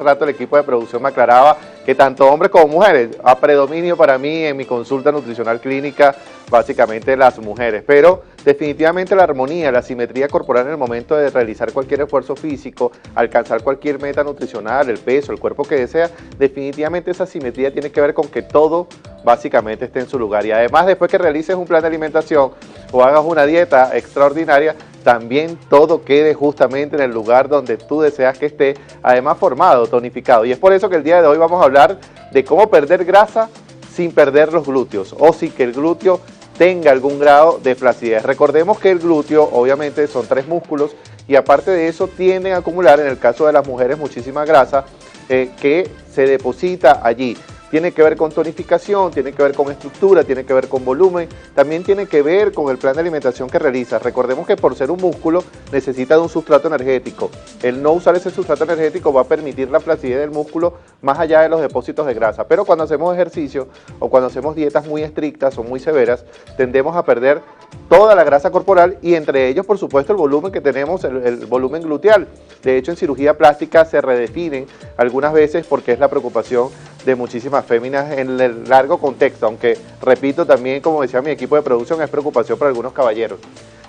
Rato el equipo de producción me aclaraba que tanto hombres como mujeres, a predominio para mí en mi consulta nutricional clínica, básicamente las mujeres, pero definitivamente la armonía, la simetría corporal en el momento de realizar cualquier esfuerzo físico, alcanzar cualquier meta nutricional, el peso, el cuerpo que desea, definitivamente esa simetría tiene que ver con que todo básicamente esté en su lugar, y además después que realices un plan de alimentación o hagas una dieta extraordinaria, también todo quede justamente en el lugar donde tú deseas que esté, además formado, tonificado. Y es por eso que el día de hoy vamos a hablar de cómo perder grasa sin perder los glúteos, o sin que el glúteo tenga algún grado de flacidez. Recordemos que el glúteo obviamente son 3 músculos y aparte de eso tienden a acumular, en el caso de las mujeres, muchísima grasa que se deposita allí. Tiene que ver con tonificación, tiene que ver con estructura, tiene que ver con volumen, también tiene que ver con el plan de alimentación que realizas. Recordemos que por ser un músculo necesita de un sustrato energético. El no usar ese sustrato energético va a permitir la flacidez del músculo más allá de los depósitos de grasa. Pero cuando hacemos ejercicio o cuando hacemos dietas muy estrictas o muy severas, tendemos a perder toda la grasa corporal y entre ellos, por supuesto, el volumen que tenemos, el volumen gluteal. De hecho, en cirugía plástica se redefinen algunas veces porque es la preocupación de muchísimas féminas en el largo contexto, aunque repito también, como decía mi equipo de producción, es preocupación para algunos caballeros.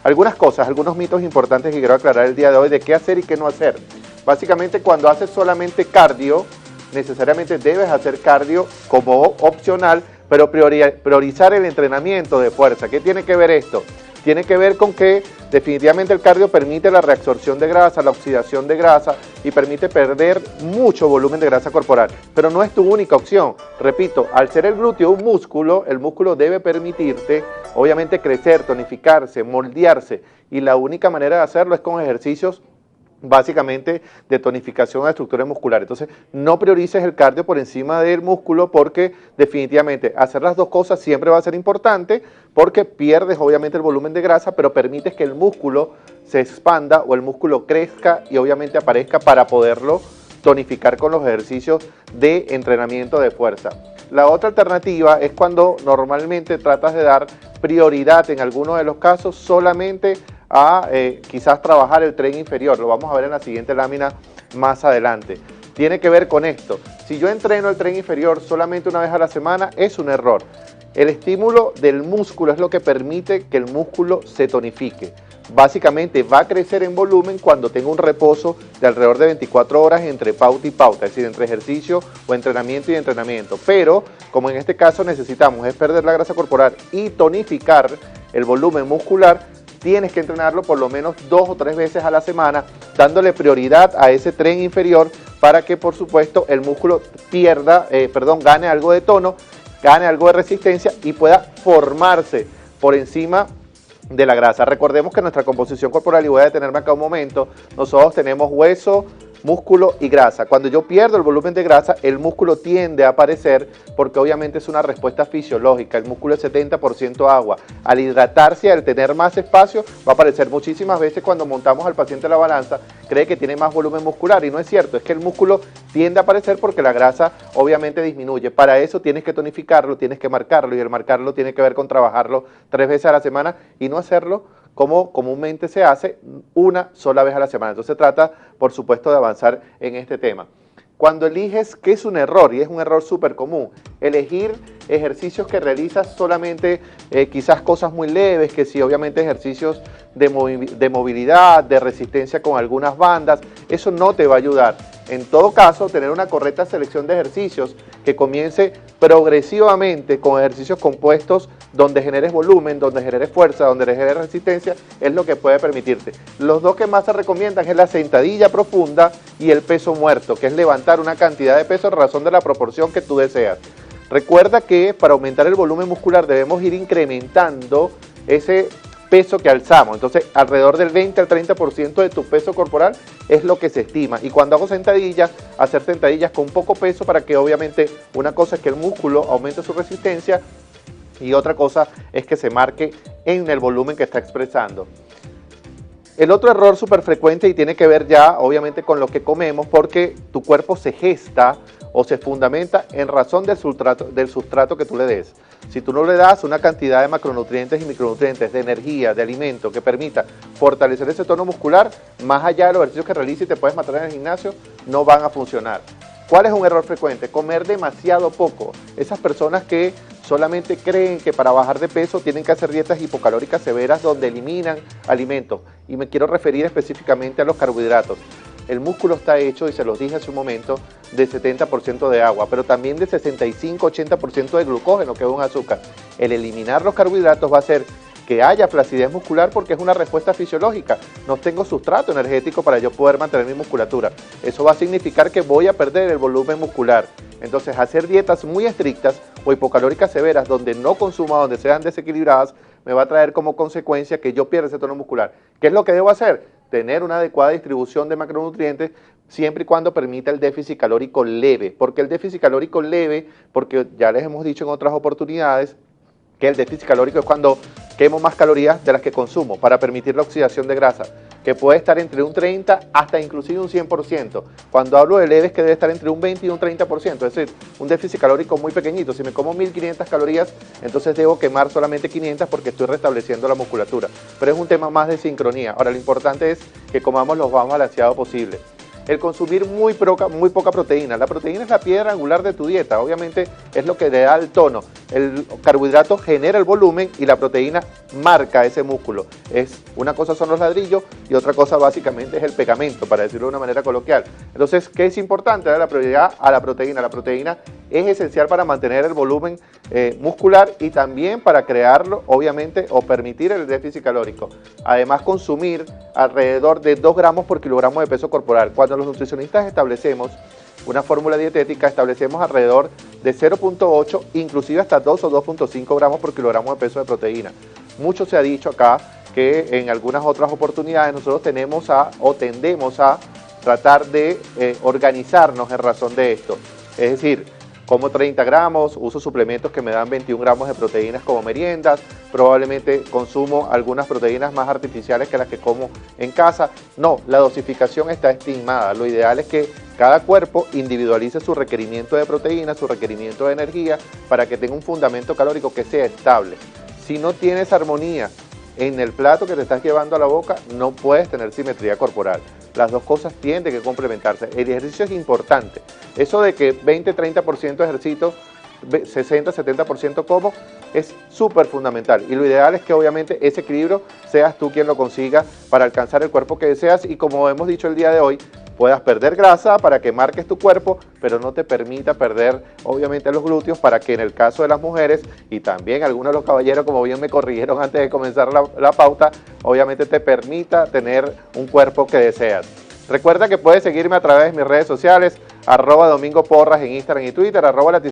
Algunas cosas, algunos mitos importantes que quiero aclarar el día de hoy de qué hacer y qué no hacer. Básicamente, cuando haces solamente cardio, necesariamente debes hacer cardio como opcional, pero priorizar el entrenamiento de fuerza. ¿Qué tiene que ver esto? Tiene que ver con que definitivamente el cardio permite la reabsorción de grasa, la oxidación de grasa y permite perder mucho volumen de grasa corporal, pero no es tu única opción. Repito, al ser el glúteo un músculo, el músculo debe permitirte obviamente crecer, tonificarse, moldearse y la única manera de hacerlo es con ejercicios básicamente de tonificación de estructura muscular. Entonces no priorices el cardio por encima del músculo porque definitivamente hacer las dos cosas siempre va a ser importante porque pierdes obviamente el volumen de grasa, pero permites que el músculo se expanda o el músculo crezca y obviamente aparezca para poderlo tonificar con los ejercicios de entrenamiento de fuerza. La otra alternativa es cuando normalmente tratas de dar prioridad en algunos de los casos solamente a quizás trabajar el tren inferior. Lo vamos a ver en la siguiente lámina más adelante. Tiene que ver con esto. Si yo entreno el tren inferior solamente una vez a la semana, es un error. El estímulo del músculo es lo que permite que el músculo se tonifique. Básicamente va a crecer en volumen cuando tenga un reposo de alrededor de 24 horas entre pauta y pauta, es decir, entre ejercicio o entrenamiento y entrenamiento. Pero, como en este caso necesitamos es perder la grasa corporal y tonificar el volumen muscular, tienes que entrenarlo por lo menos 2 o 3 veces a la semana, dándole prioridad a ese tren inferior para que, por supuesto, el músculo gane algo de tono, gane algo de resistencia y pueda formarse por encima de la grasa. Recordemos que nuestra composición corporal, y voy a detenerme acá un momento, nosotros tenemos hueso, músculo y grasa. Cuando yo pierdo el volumen de grasa, el músculo tiende a aparecer porque obviamente es una respuesta fisiológica. El músculo es 70% agua. Al hidratarse y al tener más espacio, va a aparecer muchísimas veces cuando montamos al paciente a la balanza, cree que tiene más volumen muscular y no es cierto, es que el músculo tiende a aparecer porque la grasa obviamente disminuye. Para eso tienes que tonificarlo, tienes que marcarlo y el marcarlo tiene que ver con trabajarlo 3 veces a la semana y no hacerlo como comúnmente se hace una sola vez a la semana. Entonces se trata, por supuesto, de avanzar en este tema. Cuando eliges, ¿qué es un error? Y es un error súper común, elegir ejercicios que realizas solamente quizás cosas muy leves, que sí, obviamente ejercicios de movilidad, de resistencia con algunas bandas, eso no te va a ayudar. En todo caso, tener una correcta selección de ejercicios que comience progresivamente con ejercicios compuestos donde generes volumen, donde generes fuerza, donde generes resistencia, es lo que puede permitirte. Los dos que más se recomiendan es la sentadilla profunda y el peso muerto, que es levantar una cantidad de peso en razón de la proporción que tú deseas. Recuerda que para aumentar el volumen muscular debemos ir incrementando ese peso que alzamos, entonces alrededor del 20 al 30% de tu peso corporal es lo que se estima, y cuando hago sentadillas, hacer sentadillas con poco peso para que obviamente una cosa es que el músculo aumente su resistencia y otra cosa es que se marque en el volumen que está expresando. El otro error súper frecuente y tiene que ver ya obviamente con lo que comemos, porque tu cuerpo se gesta o se fundamenta en razón del sustrato que tú le des. Si tú no le das una cantidad de macronutrientes y micronutrientes, de energía, de alimento que permita fortalecer ese tono muscular, más allá de los ejercicios que realices y te puedes matar en el gimnasio, no van a funcionar. ¿Cuál es un error frecuente? Comer demasiado poco. Esas personas que solamente creen que para bajar de peso tienen que hacer dietas hipocalóricas severas donde eliminan alimentos. Y me quiero referir específicamente a los carbohidratos. El músculo está hecho, y se los dije hace un momento, de 70% de agua, pero también de 65-80% de glucógeno, que es un azúcar. El eliminar los carbohidratos va a hacer que haya flacidez muscular porque es una respuesta fisiológica. No tengo sustrato energético para yo poder mantener mi musculatura. Eso va a significar que voy a perder el volumen muscular. Entonces, hacer dietas muy estrictas o hipocalóricas severas donde no consuma, donde sean desequilibradas, me va a traer como consecuencia que yo pierda ese tono muscular. ¿Qué es lo que debo hacer? Tener una adecuada distribución de macronutrientes siempre y cuando permita el déficit calórico leve. ¿Por qué el déficit calórico leve? Porque ya les hemos dicho en otras oportunidades que el déficit calórico es cuando quemo más calorías de las que consumo para permitir la oxidación de grasa, que puede estar entre un 30 hasta inclusive un 100%. Cuando hablo de leve es que debe estar entre un 20 y un 30%, es decir, un déficit calórico muy pequeñito. Si me como 1500 calorías, entonces debo quemar solamente 500 porque estoy restableciendo la musculatura. Pero es un tema más de sincronía. Ahora, lo importante es que comamos lo más balanceado posible. El consumir muy poca proteína. La proteína es la piedra angular de tu dieta, obviamente es lo que le da el tono. El carbohidrato genera el volumen y la proteína marca ese músculo. Una cosa son los ladrillos y otra cosa básicamente es el pegamento, para decirlo de una manera coloquial. Entonces, ¿qué es importante? Darle la prioridad a la proteína. La proteína es esencial para mantener el volumen muscular y también para crearlo, obviamente, o permitir el déficit calórico. Además, consumir alrededor de 2 gramos por kilogramo de peso corporal. Cuando los nutricionistas establecemos una fórmula dietética, establecemos alrededor de 0.8, inclusive hasta 2 o 2.5 gramos por kilogramo de peso de proteína. Mucho se ha dicho acá que en algunas otras oportunidades nosotros tendemos a tratar de organizarnos en razón de esto. Es decir, como 30 gramos, uso suplementos que me dan 21 gramos de proteínas como meriendas, probablemente consumo algunas proteínas más artificiales que las que como en casa. No, la dosificación está estimada. Lo ideal es que cada cuerpo individualice su requerimiento de proteínas, su requerimiento de energía, para que tenga un fundamento calórico que sea estable. Si no tienes armonía en el plato que te estás llevando a la boca, no puedes tener simetría corporal. Las dos cosas tienen que complementarse. El ejercicio es importante. Eso de que 20-30% ejercito, 60-70% como, es súper fundamental. Y lo ideal es que obviamente ese equilibrio seas tú quien lo consiga para alcanzar el cuerpo que deseas y, como hemos dicho el día de hoy, puedas perder grasa para que marques tu cuerpo, pero no te permita perder obviamente los glúteos, para que en el caso de las mujeres y también algunos de los caballeros, como bien me corrigieron antes de comenzar la pauta, obviamente te permita tener un cuerpo que deseas. Recuerda que puedes seguirme a través de mis redes sociales, @Domingo Porras en Instagram y Twitter, @